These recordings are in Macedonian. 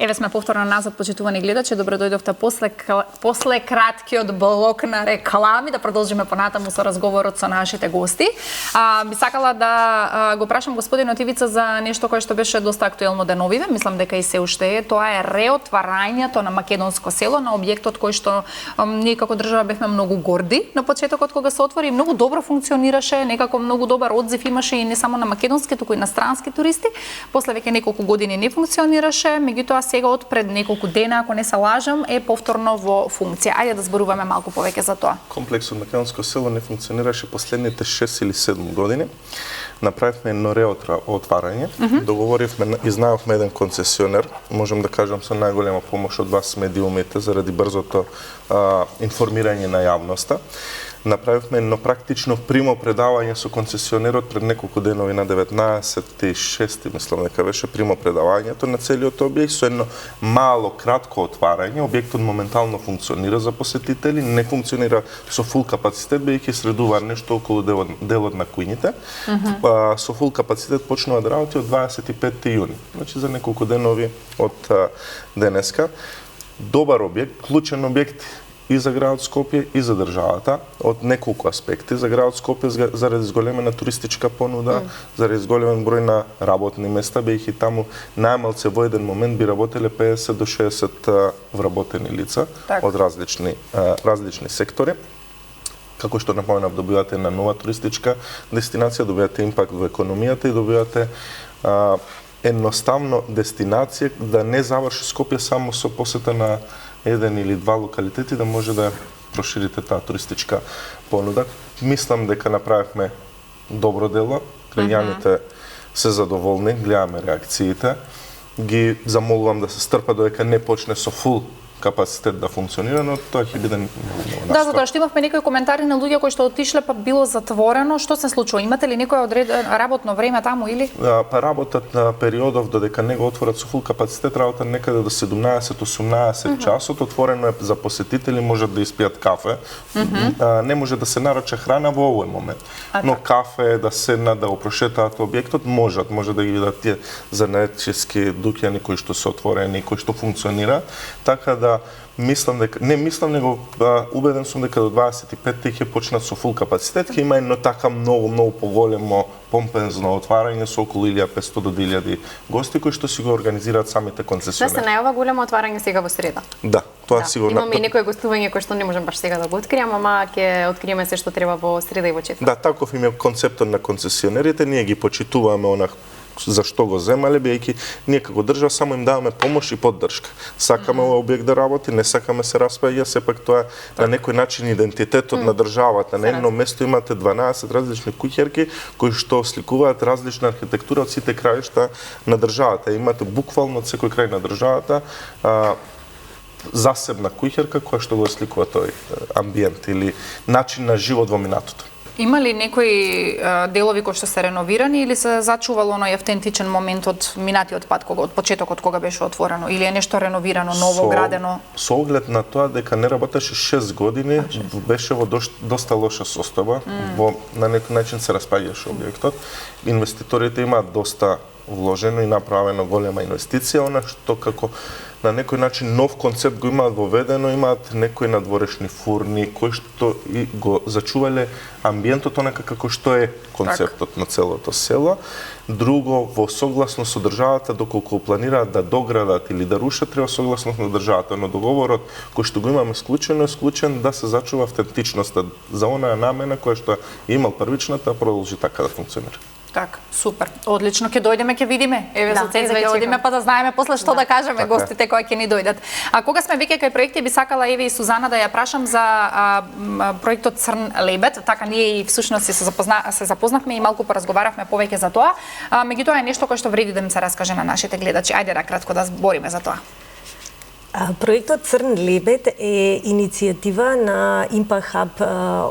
Еве сме повторно назад, почитувани гледачи, добро дојдовте после краткиот блок на реклами, да продолжиме понатаму со разговорот со нашите гости. Би сакала да го прашам господинот Ивица за нешто кое што беше доста актуелно деновиве, мислам дека и се уште е, тоа е реотварањето на македонско село, на објектот кој што ние како држава бевме многу горди на почетокот кога се отвори, многу добро функционираше, некако многу добар одзив имаше и не само на македонски, туку и на странски туристи. После веќе неколку години не функционираше, меѓутоа сега од пред неколку дена, ако не се лажам, е повторно во функција. Ајде да зборуваме малку повеќе за тоа. Комплексот македонско село не функционираше последните 6 или 7 години. Направивме едно реотварање, договоривме и знаевме еден концесионер, можам да кажам со најголема помош од вас медиумите заради брзото информирање на јавноста. Направивме едно практично примо предавање со концесионерот пред неколку денови на 19.6. мислам дека беше примо предавањето на целиот објект со едно мало кратко отварање. Објектот моментално функционира за посетители, не функционира со фул капацитет, бидејќи средува нешто околу делот на кујните. Со фул капацитет почнува да работи од 25 јуни, значи за неколку денови од денеска. Добар објект, клучен објект и за градот Скопје и за државата од неколку аспекти. За градот Скопје заради зголемена туристичка понуда, заради зголемен број на работни места, бидејќи таму најмалце во еден момент би работеле 50 до 60 вработени лица од различни сектори. Како што напоменав, добивате на нова туристичка дестинација, добивате импакт во економијата и добивате едноставно дестинација да не заврши Скопје само со посета на еден или два локалитети, да може да проширите таа туристичка понуда. Мислам дека направивме добро дело, граѓаните се задоволни, гледаме реакциите. Ги замолувам да се стрпат додека не почне со фул капацитет да функционира, но тоа ќе биде многу Да, затоа што имавме некои коментари на луѓе кои што отишле па било затворено. Што се случува? Имате ли некој работно време таму или? Па работат на периодов додека не го отворат со фул капацитет, работат некаде до 17-18 часот. Отворено е за посетители, можат да испијат кафе. Не може да се нарача храна во овој момент. Но кафе, да седнат, да го прошетаат објектот, може да ги видат тие занаетчески дуќани кои што се отворени, кои што функционира, така да него убеден сум дека до 25 ќе почнат со фул капацитет, ќе има едно така многу поголемо помпезно отварање со околу 1500 до 2000 гости кои што си го организираат самите концесионери. Да се најава големо отварање сега во среда. Да, тоа сигурно. Имаме и некој гостување кој што не можам баш сега да го откријам, ама ќе откриеме се што треба во среда и во четвртак. Да, таков им е концептот на концесионерите, ние ги почитуваме онак зашто го земале, бидејќи ние како држава само им даваме помош и поддршка. Сакаме овој објект да работи, не сакаме се распаѓа, сепак тоа е на некој начин идентитетот на државата. На едно место имате 12 различни куќерки кои што сликуваат различна архитектура од сите краишта на државата. Имате буквално од секој крај на државата засебна куќерка која што го сликува тој амбиент или начин на живот во минатото. Има ли некои делови кои што се реновирани или се зачувало оној автентичен момент од минатиот пат, од почетокот кога беше отворено, или е нешто реновирано, ново градено? Со оглед на тоа дека не работеше 6 години, беше во доста лоша состојба, на некој начин се распаѓаше објектот. Инвеститорите имаат доста вложено и направено голема инвестиција, она што како на некој начин нов концепт го имаат воведено, имаат некои надворешни фурни кои што и го зачувале амбиентот онака како што е концептот на целото село. Друго, во согласност со државата, доколку планираат да доградат или да рушат, треба согласност на државата, но договорот кој што го имаме склучен да се зачува автентичноста за онаа намена која што имал првичната, продолжи така да функционира. Така, супер. Одлично, ќе дојдеме, ќе видиме. Еве со Цеца ќе одиме па да знаеме после што да кажеме гостите кои ќе ни дојдат. А кога сме веќе кај проекти, би сакала еве и Сузана да ја прашам за проектот Црн лебед. Така ние и всушност се запознавме и малку поразговаравме повеќе за тоа. Меѓутоа е нешто кое што вреди да им се раскаже на нашите гледачи. Ајде да кратко да збориме за тоа. Проектот Црн лебед е иницијатива на Impact Hub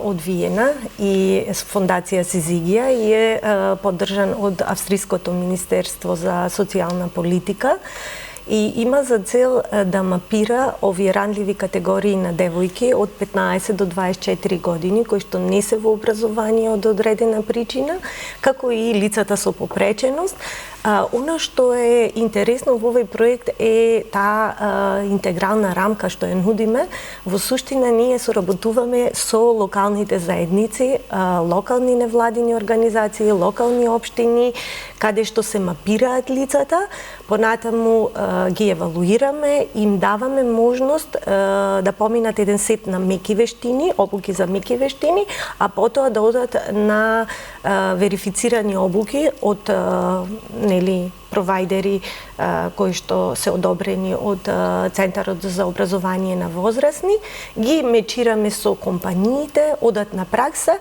од Виена и фондација Сезигија и е поддржан од Австриското Министерство за социјална политика и има за цел да мапира овие ранливи категории на девојки од 15 до 24 години кои што не се во образование од одредена причина, како и лицата со попреченост, Оно што е интересно во овој проект е таа интегрална рамка што ја нудиме. Во суштина ние соработуваме со локалните заедници, локални невладини организации, локални општини, каде што се мапираат лицата, понатаму ги евалуираме, им даваме можност да поминат еден сет на меки вештини, обуки за меки вештини, а потоа да одат на верифицирани обуки од провайдери кои што се одобрени од Центарот за образование на возрастни, ги мечираме со компаниите, одат на пракса.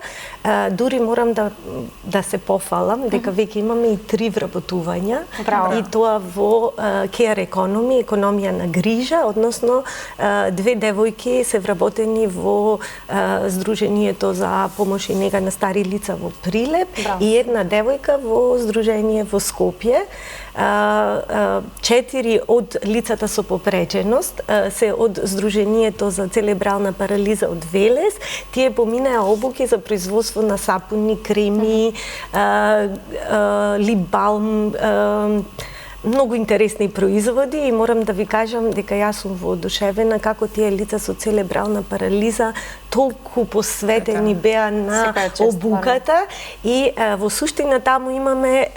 Дури морам да се пофалам дека веќе имаме и 3 вработувања. Браво. И тоа во care economy, економија на грижа, односно 2 девојки се вработени во Сдруженијето за помош и нега на стари лица во Прилеп. Браво. И една девојка во Сдружение во Скопје. 4 од лицата со попреченост се од Сдруженијето за целебрална парализа од Велес. Тие поминаа обуки за производство на сапуни, креми, лип балм, многу интересни производи и морам да ви кажам дека јас сум воодушевена како тие лица со целебрална парализа толку посветени беа на обуката и во суштина таму имаме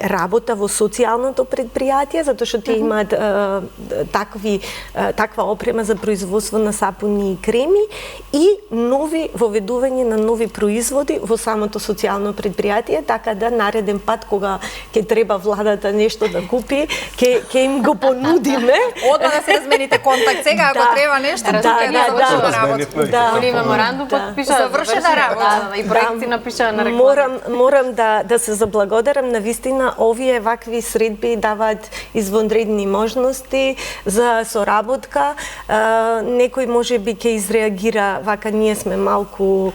работа во социјалното предпријатие затоа што тие имаат таква опрема за производство на сапуни и креми и нови воведување на нови производи во самото социјално предпријатие, така да нареден пат кога ќе треба владата нешто да купи, ќе им го понудиме. Одма да се размените контакт сега, ако треба нешто, тука е да завршена работа. Они меморандум подпишаа, завршена работа и проекти напишаа на реклама. Морам да се заблагодарам, навистина овие вакви средби даваат извонредни можности за соработка. Некој можеби ќе изреагира вака, ние сме малку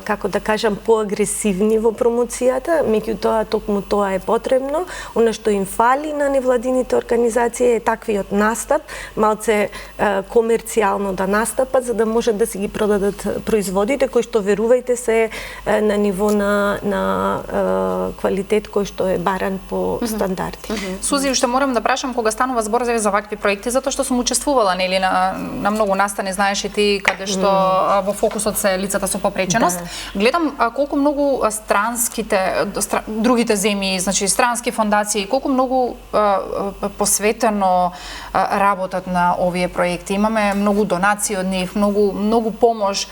како да кажам, поагресивни во промоцијата, меѓутоа токму тоа е потребно. Она што им фали на невладините организации е таквиот настап, малце комерцијално да настапат, за да може да си ги продадат производите, кои што, верувајте се, на ниво на квалитет кој што е баран по стандарди. Сузи, уште морам да прашам, кога станува збор за вакви проекти, затоа што сум учествувала на многу настани, знаеш и ти, каде што во фокусот се лицата со попреченост. Гледам колку многу другите земји, значи странски фондации, колку многу посветено работат на овие проекти. Имаме многу донации од нив, многу помош.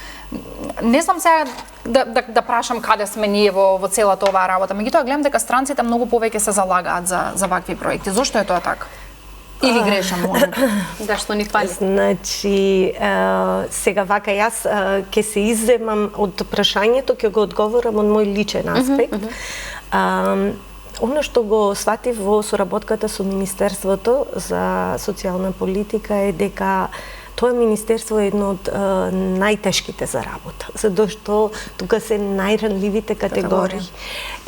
Не знам сега да прашам каде сме ние во целата оваа работа, меѓутоа гледам дека странците многу повеќе се залагаат за вакви проекти. Зошто е тоа така? Или грешам, може? Да, што ни фали? Значи, сега вака јас ќе се изземам од прашањето, ќе го одговорам од мој личен аспект. Оно што го сватив во соработката со Министерството за социјална политика е дека тоа министерство е едно од најтешките за работа, затоа што тука се најранливите категории.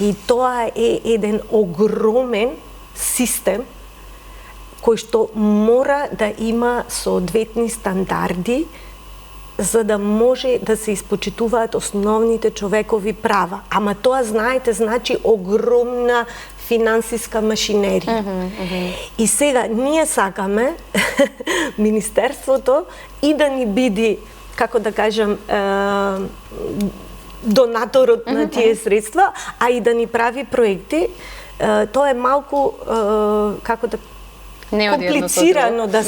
И тоа е еден огромен систем кој што мора да има соодветни стандарди за да може да се испочитуваат основните човекови права. Ама тоа, знаете, значи огромна финансиска машинерија. И сега ние сакаме Министерството и да ни биде, како да кажам, донаторот на тие средства, а и да ни прави проекти. Тоа е малку, како да комплицирано да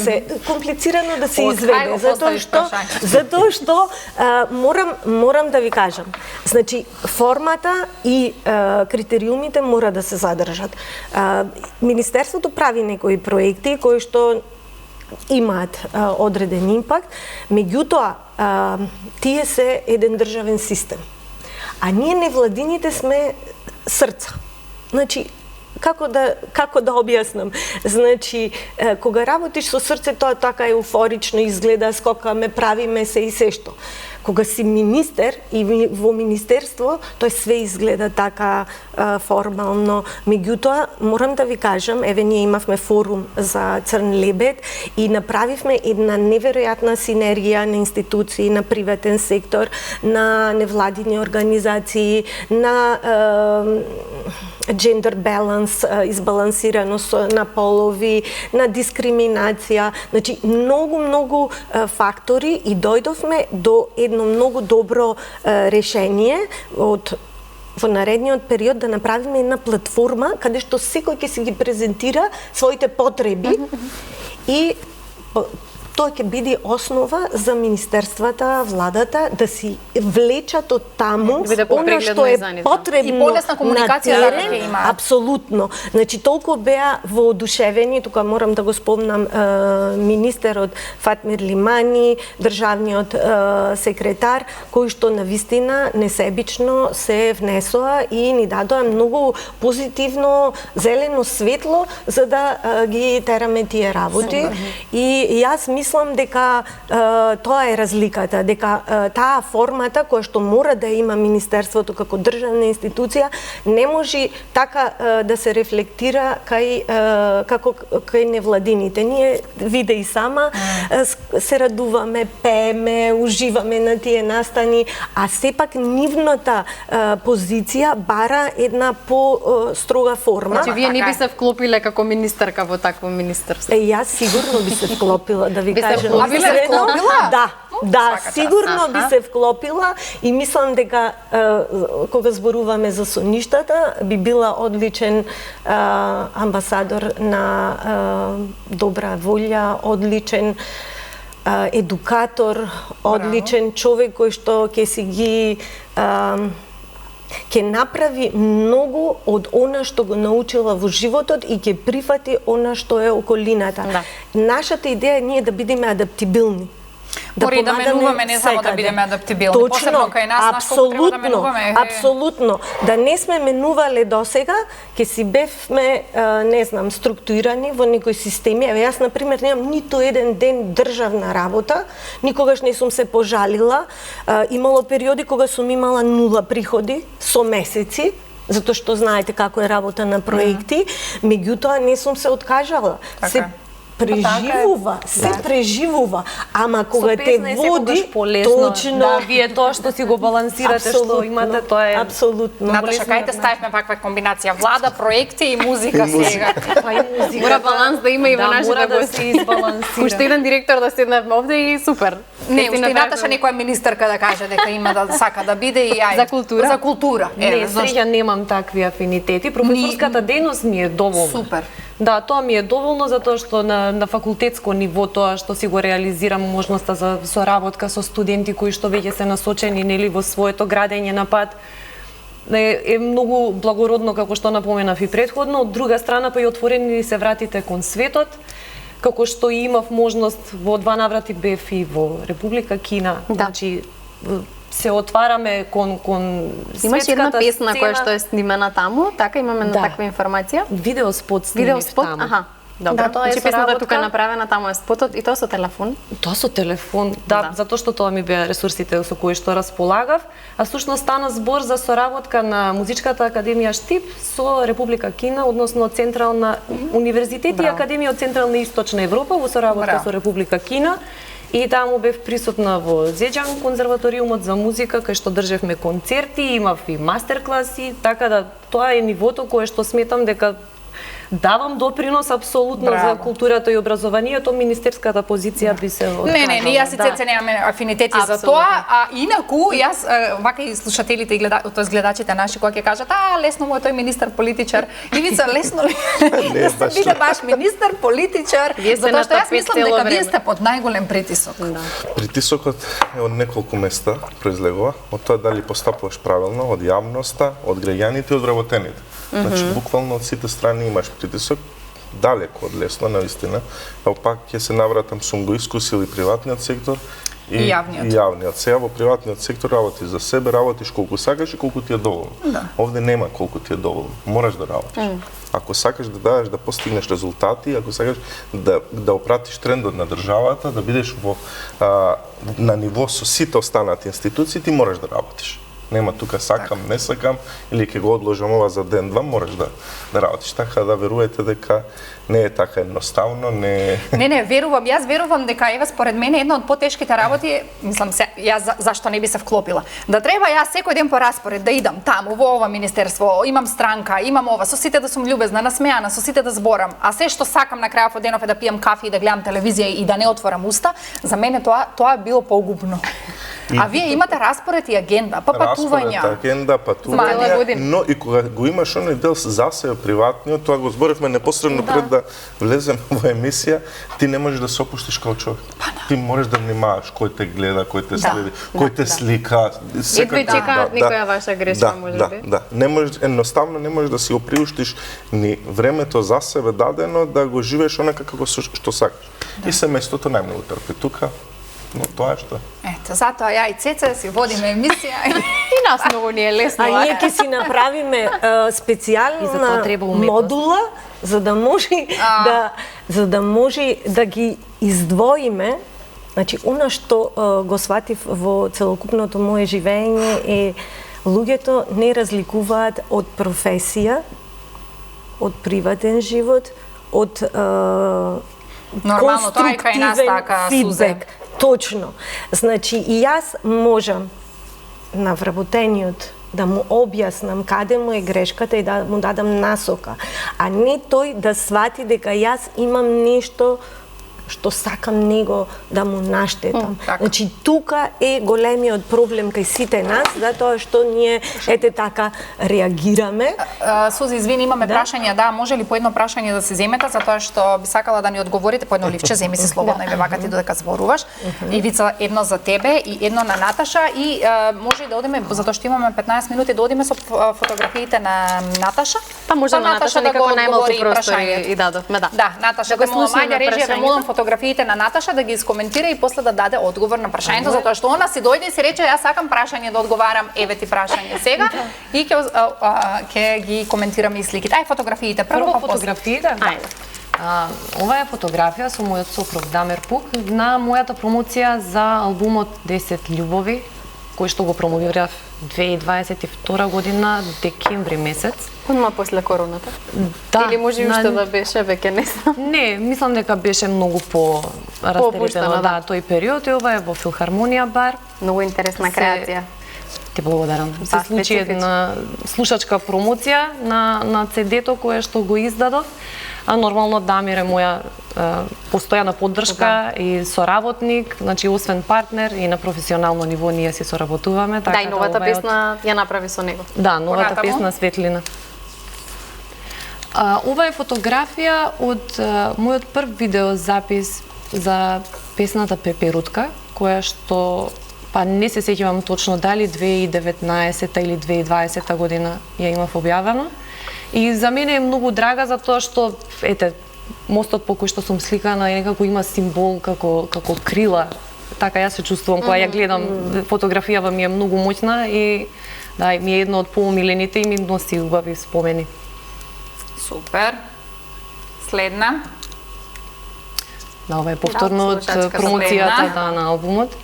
се изведе, затоа што морам да ви кажам. Значи формата и критериумите мора да се задржат. Министерството прави некои проекти кои што имаат одреден импакт, меѓутоа тие се еден државен систем. А ние невладините сме срца. Значи како да објаснам? Значи, кога работиш со срце, тоа така еуфорично изгледа, скокаме, правиме се и се што. кога си министер и во министерство, тој све изгледа така формално. Меѓутоа, морам да ви кажам, еве ние имавме форум за Црн лебед и направивме една неверојатна синергија на институции, на приватен сектор, на невладини организации, на gender balance, избалансираност на полови, на дискриминација, значи многу фактори и дојдовме до едно многу добро решение во наредниот период да направиме една платформа каде што секој ќе си ги презентира своите потреби и тоа ќе биде основа за министерствата, владата да си влечат од таму она што е потребно и полесна комуникација на ќе терен. има. Апсолутно. Значи толку беа воодушевени, тука морам да го спомнам министерот Фатмир Лимани, државниот секретар, кои што навистина несебично се внесоа и ни дадоа многу позитивно зелено светло за да ги тераме тие работи. И јас мислам дека тоа е разликата, дека таа формата која што мора да има министерството како државна институција не може така да се рефлектира кај невладините. Ние виде и сама се радуваме, пееме, уживаме на тие настани, а сепак нивната позиција бара една по-строга форма. Значи вие не би се вклопиле како министерка во такво министерство? Јас сигурно би се вклопила, да ви кажам. би се вклопила? Да, сигурно би се вклопила и мислам дека кога зборуваме за соништата би била одличен амбасадор на добра волја, одличен едукатор, одличен човек кој што ќе си ги ќе направи многу од она што го научила во животот и ќе прифати она што е околината. Да. Нашата идеја е ние да бидеме адаптибилни. Мори да менуваме, не само да бидеме адаптибилни. Посебно кај нас, колку треба да менуваме. Апсолутно. Да не сме менувале досега, ќе си бевме, не знам, структурирани во некои системи. Еве јас на пример немам ниту еден ден државна работа, никогаш не сум се пожалила. Имало периоди кога сум имала 0 приходи со месеци, затоа што знаете како е работа на проекти, меѓутоа не сум се откажала. Се преживува, се преживува, ама кога те води точно, да, вие тоа што си го балансирате, што имате, тоа е апсолутно. Наташа, кај те ставивме ваква комбинација влада, проекти и музика сега. Па и музика. Мора баланс да има и во нашите мора да гости. се избалансира. Уште еден директор да седнеме овде и супер. Не, уште и Наташа некоја министерка да каже дека има да сака да биде и ајде. За култура? За култура. Не, среќа немам такви афинитети. Професорската дејност ми е доволна. Супер. Да, тоа ми е доволно затоа што на факултетско ниво тоа што си го реализирам можноста за соработка со студенти кои што веќе се насочени нели во своето градење на пат е многу благородно како што напоменав и претходно. Од друга страна па и отворени се вратите кон светот, како што имав можност во 2 наврати бев и во Република Кина. Да. Значи се отвараме кон светската Имаш една песна сцена. која што е снимена таму, така имаме на таква информација. Видеоспот снимив Видеоспот, таму. аха. Добро, Да, тоа е значи песната соработка. тука е направена, таму е спотот и тоа со телефон. Тоа со телефон, да, затоа што тоа ми беа ресурсите со кои што располагав, а всушност стана збор за соработка на Музичката академија Штип со Република Кина, односно Централна универзитет и Академија од Централна и Источна Европа во соработка со Република Кина. И таму бев присутна во Зеџан, конзерваториумот за музика, кај што држевме концерти, имав и мастер-класи, така да тоа е нивото кое што сметам дека давам допринос апсолутно за културата и образованието, министерската позиција би се откажала. Не, ние јас и Цеце немаме афинитети за тоа, а инаку јас вака и слушателите и гледачите наши кои ќе кажат: лесно му е тој министер политичар. Ивица, лесно ли? Да се биде баш министер политичар, затоа што јас мислам дека вие сте под најголем притисок. Притисокот е од неколку места произлегува, од тоа дали постапуваш правилно, од јавноста, од граѓаните и од вработените. Значи, буквално од сите страни имаш притисок, далеко од лесно, навистина. А пак ќе се навратам, сум го искусил и приватниот сектор и јавниот. Сега во приватниот сектор работиш за себе, работиш колку сакаш и колку ти е доволно. Овде нема колку ти е доволно. Мораш да работиш. Ако сакаш да дадеш да постигнеш резултати, ако сакаш да опратиш трендот на државата, да бидеш на ниво со сите останати институции, ти мораш да работиш. Нема тука сакам, не сакам, или ќе го одложам ова за ден-два, мораш да работиш. Така да верувате дека не е така едноставно, не... Не, верувам. Јас верувам дека ева според мене една од потешките работи, мислам се, јас зашто не би се вклопила. Да треба јас секој ден по распоред да идам таму во ова министерство, имам странка, имам ова, со сите да сум љубезна, насмеана, со сите да зборам, а се што сакам на крајот од денов е да пијам кафе и да гледам телевизија и да не отворам уста, за мене тоа е било погубно. А вие имате распоред и агенда, патувања. Распоред, агенда, патувања, но и кога го имаш оној дел за себе приватниот, тоа го зборивме непосредно пред да влезем во емисија, ти не можеш да се опуштиш како човек. Ти можеш да внимаваш кој те гледа, кој те следи, кој те слика. Едва чекаат никоја ваша грешка, можеби. Да, не можеш, едноставно не можеш да си го приуштиш ни времето за себе дадено да го живееш онака како што сакаш. И семејството најмногу трпи тука. Но тоа е што. Ето, затоа ја и Цеце си водиме емисија. И нас многу ни е лесно. А ние ќе си направиме специјална модула за да може да ги издвоиме. Значи, она што го сватив во целокупното мое живење е луѓето не разликуваат од професија, од приватен живот, од нормално, тоа е кај нас така, Сузе. Точно. Значи, и јас можам на вработениот да му објаснам каде му е грешката и да му дадам насока, а не тој да свати дека јас имам нешто што сакам него да му наштетам. Значи, тука е големиот проблем кај сите нас, затоа што ние ете така реагираме. Сузи, извини, имаме прашања, да, може ли по едно прашање да се земете, затоа што би сакала да ни одговорите по едно ливче, земи се слободно и вака ти додека зборуваш. Ивица, едно за тебе и едно на Наташа и може да одиме, затоа што имаме 15 минути, да одиме со фотографиите на Наташа. Па може на Наташа некако најмалку простор и дадовме, да. Да, Наташа, да молам, ајде режија, ве молам фотографиите на Наташа да ги искоментира и после да даде одговор на прашањето, затоа што она си дојде и си рече јас сакам прашање да одговарам, еве ти прашање сега и ќе ги коментираме и сликите. Ај фотографиите прво, па фотографиите. Ова е фотографија со мојот сопруг Дамир Пук на мојата промоција за албумот 10 љубови, кој што го промовирав 2022 година, декември месец. Одма после короната? Да. Или може уште да беше, веќе не знам. Не, мислам дека беше многу растеретено, да, тој период и ова е во Филхармонија бар. Многу интересна креација. Ти благодарам. Се случи една слушачка промоција на CD-то кое што го издадов. А нормално Дамир е моја постојана поддршка и соработник, значи освен партнер и на професионално ниво ние си соработуваме. Така, да, и новата песна ја направи со него. Да, новата песна Светлина. Ова е фотографија од мојот прв видеозапис за песната Пеперутка, која што па не се сеќавам точно дали 2019 или 2020 година ја имав објавено. И за мене е многу драга затоа што ете мостот по кој што сум сликана е некако има символ како крила. Така јас се чувствувам кога ја гледам, фотографијава ми е многу моќна и да, ми е едно од поомилените и ми носи убави спомени. Супер. Следна. Да, ова е повторно од промоцијата на албумот.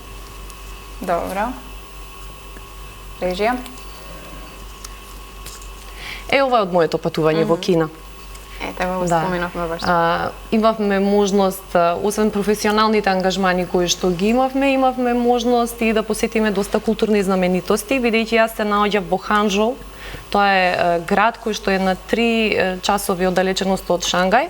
Добро. Режија. Ова е од моето патување во Кина. Ете, го споменавме баш. Имавме можност, освен професионалните ангажмани кои што ги имавме можност и да посетиме доста културни знаменитости, бидејќи јас се наоѓав во Ханчжоу. Тоа е град кој што е на 3 часови оддалеченост од Шангај,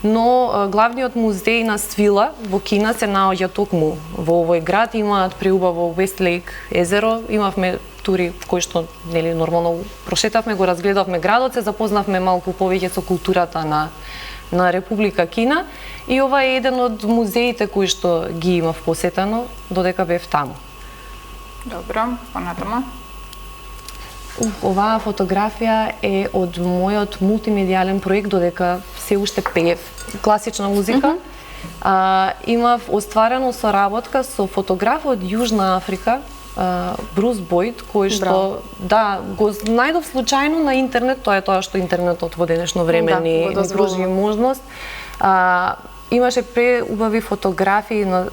но главниот музеј на свила во Кина се наоѓа токму во овој град. Имаат преубаво Вестлейк езеро, имавме тури кои што нели нормално прошетавме, го разгледавме градот, се запознавме малку повеќе со културата на Република Кина и ова е еден од музеите кои што ги имав посетено додека бев таму. Добро, понатаму. Оваа фотографија е од мојот мултимедијален проект додека се уште пеев класична музика. Имав остварено соработка со фотограф од Јужна Африка Брус Бойд, кој што го најдов случајно на интернет, тоа е тоа што интернетот во денешно време ни пружи можност. Имаше преубави фотографии на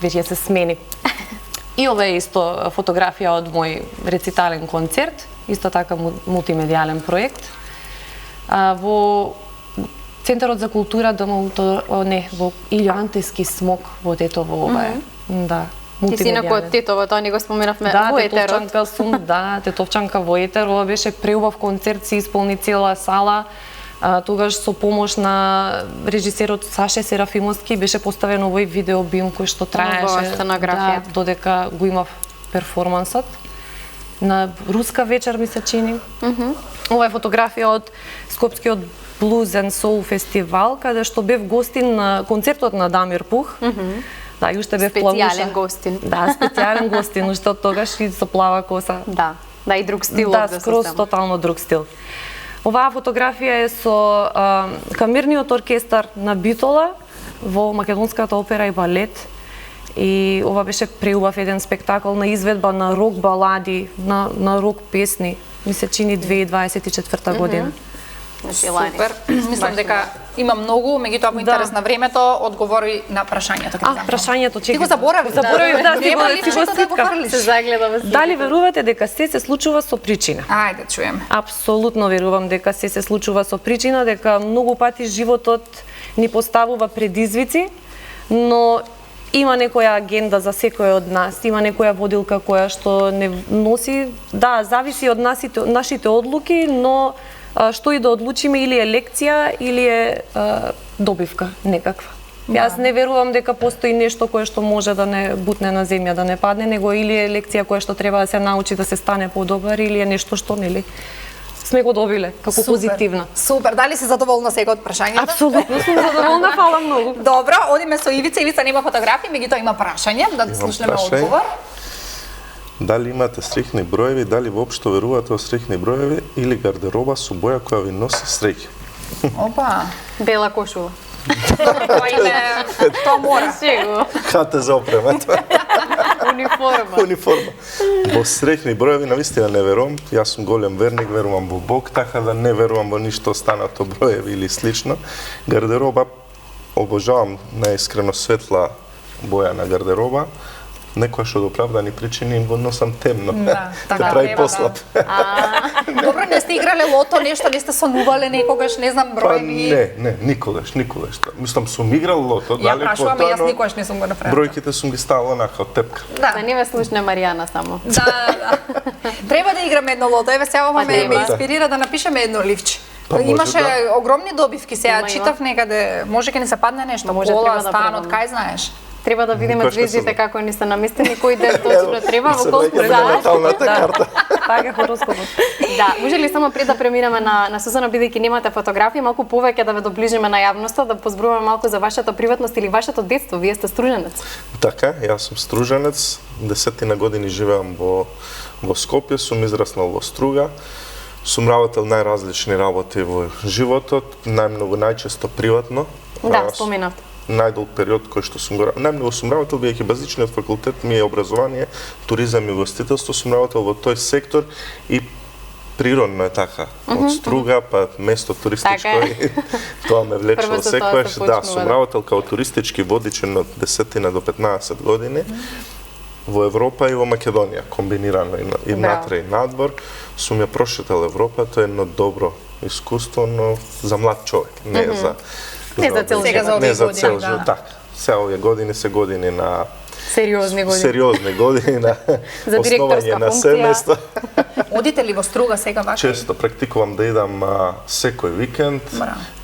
веќе се смени. И ова е исто фотографија од мој рецитален концерт, исто така мултимедијален проект. Во Центарот за култура во Илјо Антески смок во Тетово ова е. Да. Ти си некој од Тетово, тоа не го споменавме во етерот. Тетовчанка сум, тетовчанка во етер, ова беше преубав концерт, се исполни цела сала. Тогаш со помош на режисерот Саше Серафимовски беше поставен овој видеобим кој што траеше додека го имав перформансот. На руска вечер ми се чини. Ова е фотографија од Скопскиот Blues and Soul фестивал, каде што бев гостин на концертот на Дамир Пух. Да, и уште бев плавуша. Специјален гостин. Да, специјален гостин, уште од тогаш и со плава коса. Да, и друг стил. Да, скроз тотално друг стил. Оваа фотографија е со камерниот оркестар на Битола во Македонската опера и балет. И ова беше преубав еден спектакл на изведба на рок балади, на рок песни. Ми се чини 2024 година. Супер. Мислам дека има многу, меѓутоа во интерес на времето одговори на прашањето. Прашањето Ти го заборави. Заборавив, ти го се загледаме. Дали верувате дека се случува со причина? Ајде, чуеме. Апсолутно верувам дека се случува со причина, дека многу пати животот ни поставува предизвици, но има некоја агенда за секој од нас, има некоја водилка која што не носи, зависи од нашите одлуки, но што и да одлучиме, или е лекција, или е добивка некаква. Јас не верувам дека постои нешто кое што може да не бутне на земја, да не падне, него или е лекција која што треба да се научи да се стане подобар, или е нешто што сме го добиле како позитивно. Супер. Дали си задоволна сега од прашањето? Апсолутно сум задоволна, фала многу. Добро, одиме со Ивица. Ивица нема фотографии, меѓутоа има прашање, да слушнеме одговор. Дали имате среќни броеви, дали воопшто верувате во среќни броеви или гардероба со боја која ви носи среќа? Опа. Бела кошула. Тоа мора. Кате за опрема. Униформа. Во среќни броеви навистина не верувам. Јас сум голем верник, верувам во Бог, така да не верувам во ништо останато броеви или слично. Гардероба обожавам најискрено светла боја на гардероба. Некоја што до оправдани причини го носам темно. Така прави послаб. Добро, не сте играле лото, нешто, не сте сонувале некогаш, не знам, броеви? Не, никогаш. Мислам, сум играл лото, дали прашувам, јас никогаш не сум го направила. Бројките сум ги ставала онака од тепка. Да, не ме слушне Маријана само. Да. Треба да играме едно лото. Еве сега ова ме инспирира да напишеме едно ливче. Имаше огромни добивки, сега читав некаде, може ке ни се падне нешто, кола, станот, кај знаеш. Треба да видиме звездите како ни се наместени, кој ден точно треба, во колку карта. Така хороскопот. Да, може ли само пред да преминеме на Сузана, бидејќи немате фотографии, малку повеќе да ве доближиме на јавноста, да позборуваме малку за вашата приватност или вашето детство? Вие сте струженец. Така, јас сум струженец, 10 години живеам во Скопје, сум израснал во Струга. Сум работел најразлични работи во животот, најчесто приватно. Да, споменавте. Најдолг период кој што сум го најмногу сум работел, бидејќи базичниот факултет ми е образование, туризам и гостителство, сум работел во тој сектор и природно е така. Од Струга па место туристичко и тоа ме влечело секогаш. Да, сум работел као туристички водичен од 10 до 15 години во Европа и во Македонија, комбинирано и внатре и надвор. Сум ја прошетал Европа, тоа е едно добро искуство, но за млад човек, не за цел живот. Не за цел живот, така. Се овие години се години на сериозни години на основање на семејство. Одите ли во Струга сега вака? Често практикувам да идам секој викенд.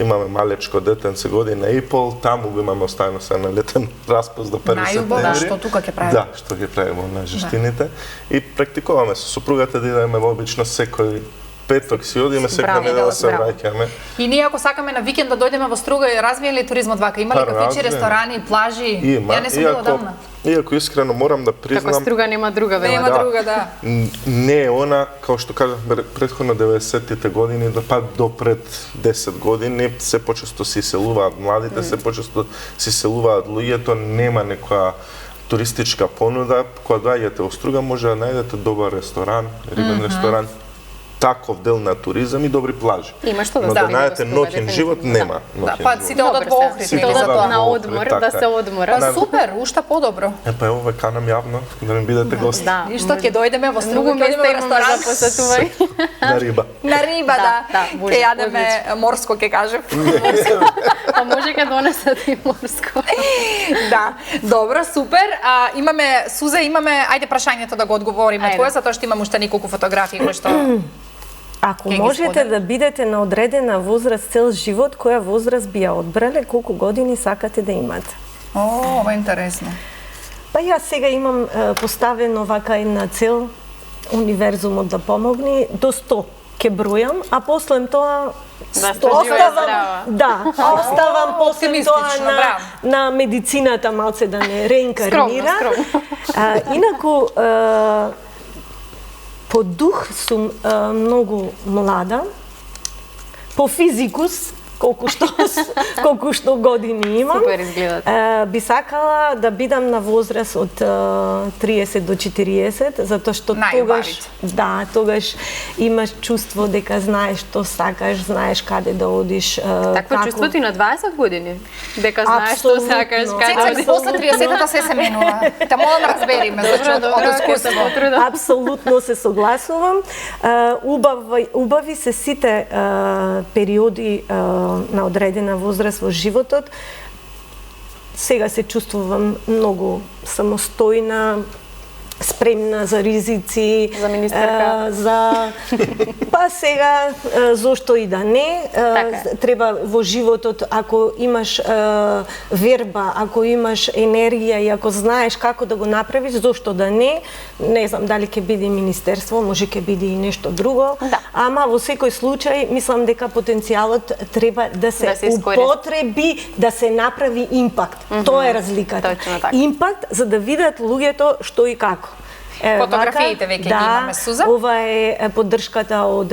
Имаме малечко детенце, година и пол, таму го имаме оставено се на летен распуст до 1 септември. Најубаво што тука ќе правиме. Да, што ќе правиме на Жештините. И практикуваме со супругата да идеме вообично секој петок си одиме, секоја недела се враќаме. И ние ако сакаме на викенд да дојдеме во Струга, развиен ли туризмот вака? Има ли кафичи, ресторани, плажи? Ја не сум била давна. Иако искрено морам да признам... Како Струга нема друга, вела. Нема друга, да. Не е она, као што кажав, претходно 90-тите години, па до пред 10 години, се почесто се иселуваат младите, се почесто се иселуваат луѓето, нема некоја туристичка понуда, кога доаѓате во Струга може да најдете добар ресторан, рибен ресторан, таков дел на туризам и добри плажи. Има што да Но да стави најдете во Струга, ноќен живот нема. Да, ноќен па живот. сите одат во Охрид, Сите нели, одат за тоа. на во одмор, Охрид, да така се е. одморат. Па супер, уште подобро. Па ево ве канам јавно да ми бидете гости. Да. И што ќе дојдеме во Струга, Многу ќе одиме места во имаме за ресторан. посетување. На риба. На риба, да. Да, може, Ќе јадеме морско, ќе кажем. Па може ке донесат и морско. Да, добро, супер. Имаме Суза, ајде прашањето да го одговориме Ајде. твое, затоа што имам уште неколку фотографии кои што Ако Ке ги можете споделам. да бидете на одредена возраст цел живот, која возраст би ја одбрале, колку години сакате да имате? О, ова е интересно. Па јас сега имам поставено вака една цел, универзумот да помогне, до 100 ќе бројам, а после тоа Да сте жива и здрава. оставам после тоа оптимистично, браво. на медицината малце да не реинкарнира. Скромно. Инаку, по дух сум многу млада, по физикус, колку што години имам. Супер изгледате. Би сакала да бидам на возраст од 30 до 40, затоа што тогаш имаш чувство дека знаеш што сакаш, знаеш каде да одиш, Такво чувство ти на 20 години? Дека знаеш што сакаш, каде Цецка, одиш? после 30-та се менува. Те молам разбериме, значи од искуство. Апсолутно се согласувам. Убави се сите периоди на одредена возраст во животот. Сега се чувствувам многу самостојна, спремна за ризици, За министерка. Па сега зошто и да не, Така. треба во животот ако имаш верба, ако имаш енергија и ако знаеш како да го направиш, зошто да не знам дали ќе биде министерство, може ќе биде и нешто друго, Да. ама во секој случај мислам дека потенцијалот треба да се искористи. употреби, да се направи импакт. Тоа е разликата. Точно така. Импакт за да видат луѓето што и како. Фотографиите веќе ги имаме, Суза. Ова е поддршката од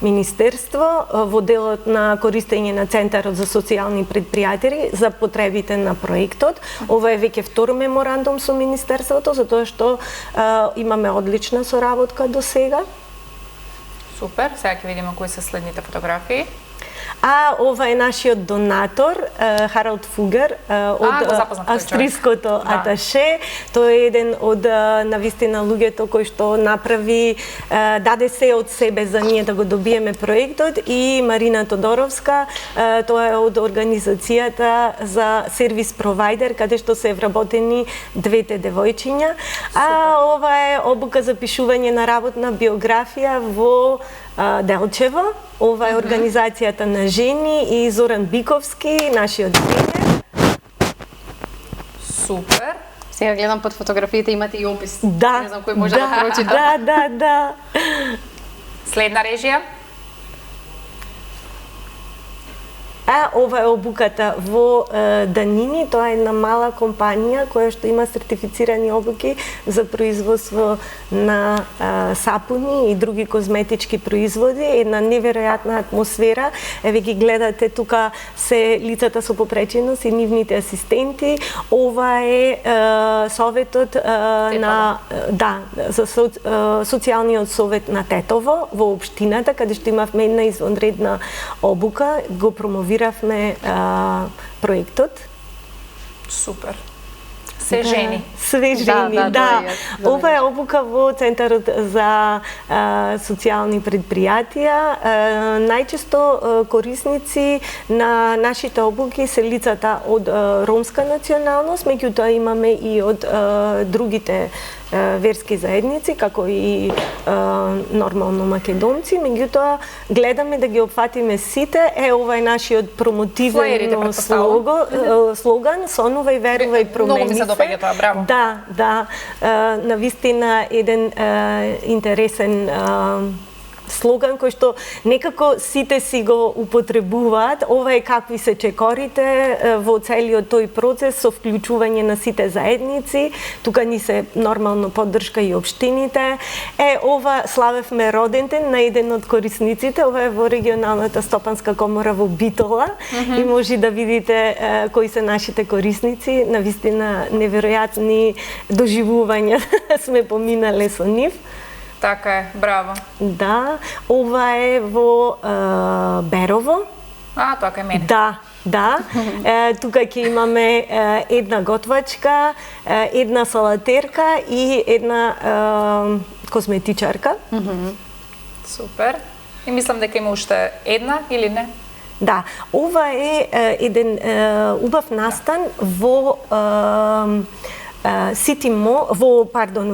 Министерство во делот на користење на Центарот за социјални предпријатели за потребите на проектот. Ова е веќе втор меморандум со Министерството, затоа што имаме одлична соработка до сега. Супер, сега ќе видиме кои се следните фотографии. А ова е нашиот донатор, Харалд Фугер, од го запознав тој австриското човек. Да. аташе. Тој е еден од навистина луѓето кој што направи, даде се од себе за ние да го добиеме проектот, и Марина Тодоровска, тоа е од организацијата за сервис провайдер, каде што се вработени двете девојчиња. А ова е обука за пишување на работна биографија во Делчево. Ова е организацијата на жени и Зоран Биковски, нашиот тренер. Супер. Сега гледам под фотографиите имате и опис. Да, Не знам кој може да прочита. Да. Следна режија. А ова е обуката во Данини, тоа е една мала компанија која што има сертифицирани обуки за производство на сапуни и други козметички производи, една неверојатна атмосфера. Еве ги гледате тука се лицата со попреченост и нивните асистенти. Ова е советот за социјалниот совет на Тетово во општината, каде што имавме една извонредна обука, го промовиравме проектот. Супер. Се жени. Све жени, да, да. да. Ова е обука во Центарот за социјални предпријатија. Најчесто корисници на нашите обуки се лицата од ромска националност, меѓутоа имаме и од другите верски заедници, како и нормално македонци, меѓутоа гледаме да ги опфатиме сите. Ова е нашиот промотивен слоган, сонувај, верувај, промени се. Многу ми се допаѓа тоа, браво. Да, навистина еден интересен слоган кој што некако сите си го употребуваат. Ова е какви се чекорите во целиот тој процес со вклучување на сите заедници. Тука ни се нормално поддршка и општините. Ова славевме роден ден на еден од корисниците. Ова е во регионалната стопанска комора во Битола и може да видите кои се нашите корисници. Навистина неверојатни доживувања сме поминале со нив. Така е, браво. Да, ова е во Берово. Тоа е мене. Да. Тука ќе имаме една готвачка, една салатерка и една косметичарка. Супер. И мислам дека има уште една или не? Да, ова е еден убав настан во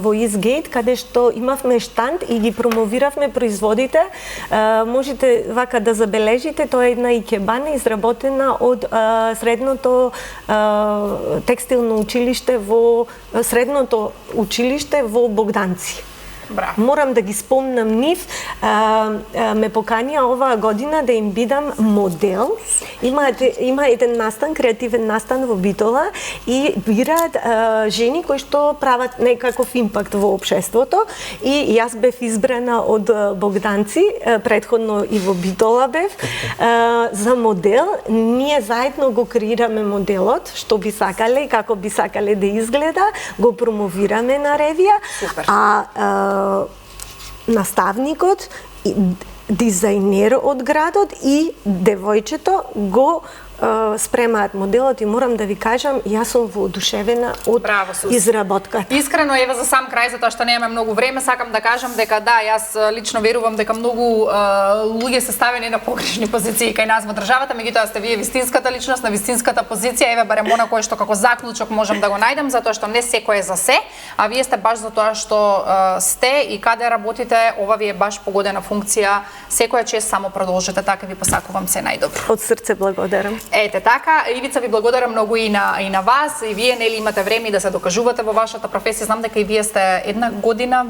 во Eastgate, каде што имавме штанд и ги промовиравме производите. Можете вака да забележите, тоа е една икебана изработена од средното текстилно училиште во Богданци. Браво. Морам да ги спомнам нив. Ме поканија оваа година да им бидам модел. Има еден настан, креативен настан во Битола и бираат жени кои што прават некаков импакт во општеството и јас бев избрана од Богданци, претходно и во Битола бев, за модел. Ние заедно го креираме моделот, што би сакале и како би сакале да изгледа, го промовираме на ревија. Супер. Наставникот, дизајнер од градот и девојчето го спремаат моделот и морам да ви кажам, јас сум воодушевена од изработката. Искрено, ева за сам крај, затоа што немаме многу време, сакам да кажам дека да, јас лично верувам дека многу луѓе се ставени на погрешни позиции кај нас во државата, меѓутоа сте вие вистинската личност на вистинската позиција, еве барем она кое што како заклучок можам да го најдам, затоа што не секој е за се, а вие сте баш за тоа што сте и каде работите, ова ви е баш погодена функција. Секоја чест, само продолжете така, ви посакувам се најдобро. Од срце благодарам. Ете така, Ивица, ви благодарам многу и на вас, и вие нели имате време да се докажувате во вашата професија. Знам дека и вие сте една година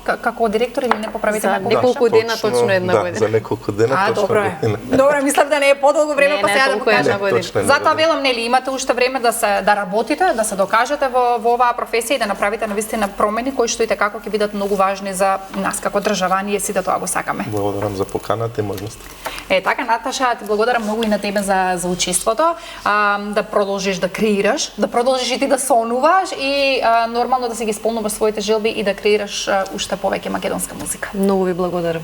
како директор или не поправите за неколку дена, точно една година. За неколку дена точно година. Добро, мислам да не е подолго време, па сега да го кажам. Затоа велам, нели имате уште време да работите, да се докажете во оваа професија и да направите навистина промени кои што и како ќе бидат многу важни за нас како држава, ние сите тоа го сакаме. Благодарам за поканата и можност. Така, Наташа, ти благодарам многу и на тебе за учеството, да продолжиш да креираш, да продолжиш и ти да сонуваш и нормално да си ги исполнуваш своите желби и да креираш уште повеќе македонска музика. Многу ви благодарам.